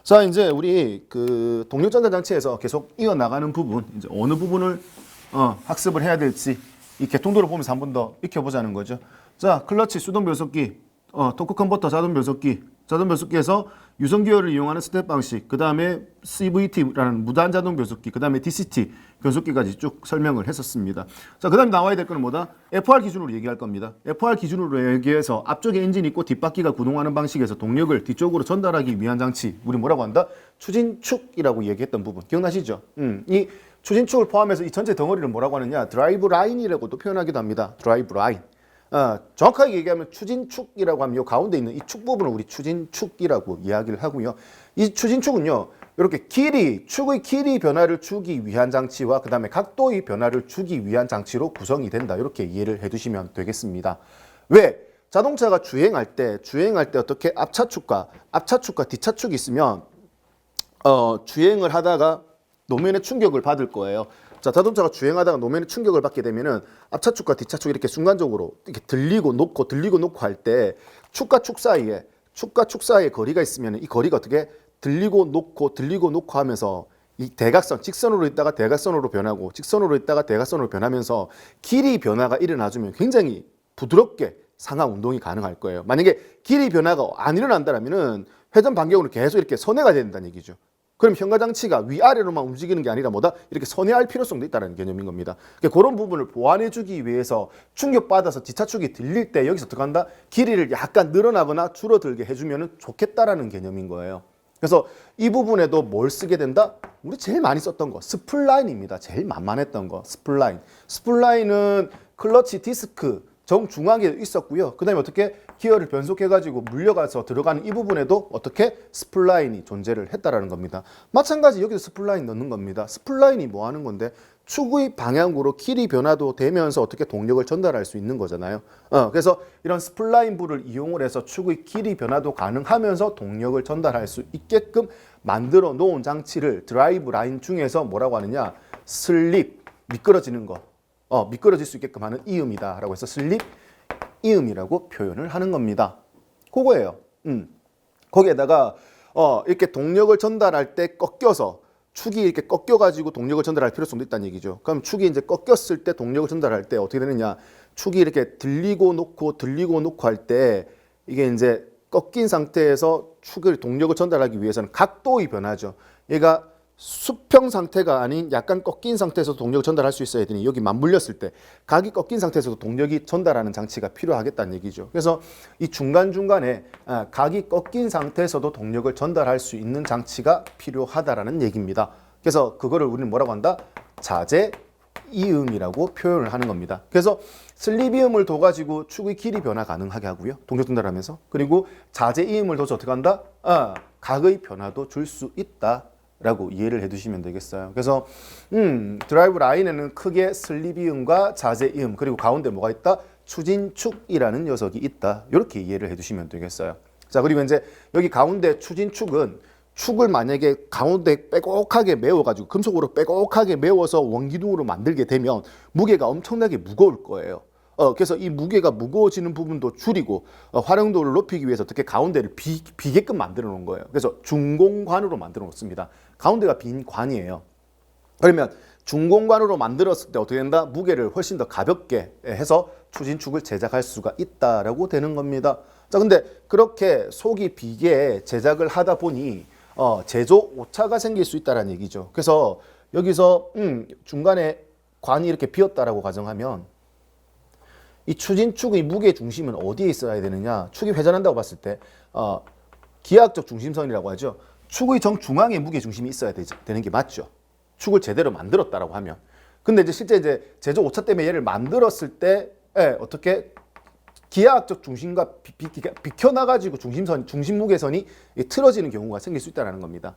자, 이제 우리 그 동력 전달 장치에서 계속 이어나가는 부분, 이제 어느 부분을 학습을 해야 될지 이 개통도를 보면서 한 번 더 익혀보자는 거죠. 자, 클러치, 수동 변속기, 토크 컨버터, 자동 변속기에서 유선 기어를 이용하는 스텝 방식, 그 다음에 CVT라는 무단 자동 변속기, 그 다음에 DCT 변속기까지 쭉 설명을 했었습니다. 자, 그 다음에 나와야 될 거는 뭐다? FR 기준으로 얘기할 겁니다. FR 기준으로 얘기해서 앞쪽에 엔진이 있고 뒷바퀴가 구동하는 방식에서 동력을 뒤쪽으로 전달하기 위한 장치, 우리 뭐라고 한다? 추진축이라고 얘기했던 부분 기억나시죠? 이 추진축을 포함해서 이 전체 덩어리를 뭐라고 하느냐? 드라이브 라인이라고도 표현하기도 합니다. 드라이브 라인. 정확하게 얘기하면 추진축이라고 하면 이 가운데 있는 이 축 부분을 우리 추진축이라고 이야기를 하고요. 이 추진축은요, 이렇게 축의 길이 변화를 주기 위한 장치와 그 다음에 각도의 변화를 주기 위한 장치로 구성이 된다. 이렇게 이해를 해두시면 되겠습니다. 왜? 자동차가 주행할 때 어떻게 앞차축과 뒷차축이 있으면 주행을 하다가 노면에 충격을 받을 거예요. 자, 자동차가 주행하다가 노면에 충격을 받게 되면은 앞차축과 뒷차축이 이렇게 순간적으로 이렇게 들리고 놓고 할 때 축과 축 사이에 거리가 있으면 이 거리가 어떻게 들리고 놓고 하면서 이 대각선, 직선으로 있다가 대각선으로 변하고 직선으로 있다가 대각선으로 변하면서 길이 변화가 일어나주면 굉장히 부드럽게 상하 운동이 가능할 거예요. 만약에 길이 변화가 안 일어난다면은 회전 반경으로 계속 이렇게 선회가 된다는 얘기죠. 그럼 현가장치가 위아래로만 움직이는 게 아니라 뭐다? 이렇게 선회할 필요성도 있다는 개념인 겁니다. 그런 부분을 보완해주기 위해서 충격받아서 뒷차축이 들릴 때 여기서 어떻게 한다? 길이를 약간 늘어나거나 줄어들게 해주면 좋겠다라는 개념인 거예요. 그래서 이 부분에도 뭘 쓰게 된다? 우리 제일 많이 썼던 거 스플라인입니다. 제일 만만했던 거 스플라인. 스플라인은 클러치 디스크 정중앙에 있었고요. 그 다음에 어떻게 기어를 변속해가지고 물려가서 들어가는 이 부분에도 어떻게 스플라인이 존재를 했다라는 겁니다. 마찬가지 여기서 스플라인 넣는 겁니다. 스플라인이 뭐 하는 건데 축의 방향으로 길이 변화도 되면서 어떻게 동력을 전달할 수 있는 거잖아요. 그래서 이런 스플라인 부를 이용을 해서 축의 길이 변화도 가능하면서 동력을 전달할 수 있게끔 만들어 놓은 장치를 드라이브 라인 중에서 뭐라고 하느냐? 슬립, 미끄러지는 거. 미끄러질 수 있게끔 하는 이음이다 라고 해서 슬립 이음이라고 표현을 하는 겁니다. 그거예요. 거기에다가 이렇게 동력을 전달할 때 꺾여서 축이 이렇게 꺾여가지고 동력을 전달할 필요성도 있다는 얘기죠. 그럼 축이 이제 꺾였을 때 동력을 전달할 때 어떻게 되느냐? 축이 이렇게 들리고 놓고 할 때 이게 이제 꺾인 상태에서 축을 동력을 전달하기 위해서는 각도의 변화죠. 얘가 수평 상태가 아닌 약간 꺾인 상태에서 동력을 전달할 수 있어야 되니 여기 맞물렸을 때 각이 꺾인 상태에서도 동력이 전달하는 장치가 필요하겠다는 얘기죠. 그래서 이 중간중간에 각이 꺾인 상태에서도 동력을 전달할 수 있는 장치가 필요하다라는 얘기입니다. 그래서 그거를 우리는 뭐라고 한다? 자재 이음이라고 표현을 하는 겁니다. 그래서 슬립이음을 둬가지고 축의 길이 변화 가능하게 하고요. 동력 전달하면서. 그리고 자재 이음을 둬서 어떻게 한다? 각의 변화도 줄 수 있다. 라고 이해를 해두시면 되겠어요. 그래서 드라이브 라인에는 크게 슬립이음과 자재이음 그리고 가운데 뭐가 있다? 추진축이라는 녀석이 있다. 이렇게 이해를 해두시면 되겠어요. 자, 그리고 이제 여기 가운데 추진축은 축을 만약에 가운데 빼곡하게 메워가지고 금속으로 빼곡하게 메워서 원기둥으로 만들게 되면 무게가 엄청나게 무거울 거예요. 그래서 이 무게가 무거워지는 부분도 줄이고 활용도를 높이기 위해서 어떻게 가운데를 비게끔 만들어 놓은 거예요. 그래서 중공관으로 만들어 놓습니다. 가운데가 빈 관이에요. 그러면 중공관으로 만들었을 때 어떻게 된다? 무게를 훨씬 더 가볍게 해서 추진축을 제작할 수가 있다라고 되는 겁니다. 자, 근데 그렇게 속이 비게 제작을 하다 보니 제조 오차가 생길 수 있다는 얘기죠. 그래서 여기서 중간에 관이 이렇게 비었다라고 가정하면 이 추진축의 무게 중심은 어디에 있어야 되느냐? 축이 회전한다고 봤을 때 기하학적 중심선이라고 하죠. 축의 정중앙에 무게 중심이 있어야 되는 게 맞죠. 축을 제대로 만들었다라고 하면. 근데 이제 실제 이제 제조 오차 때문에 얘를 만들었을 때 어떻게 기하학적 중심과 비켜나가지고 중심 무게선이 틀어지는 경우가 생길 수 있다는 겁니다.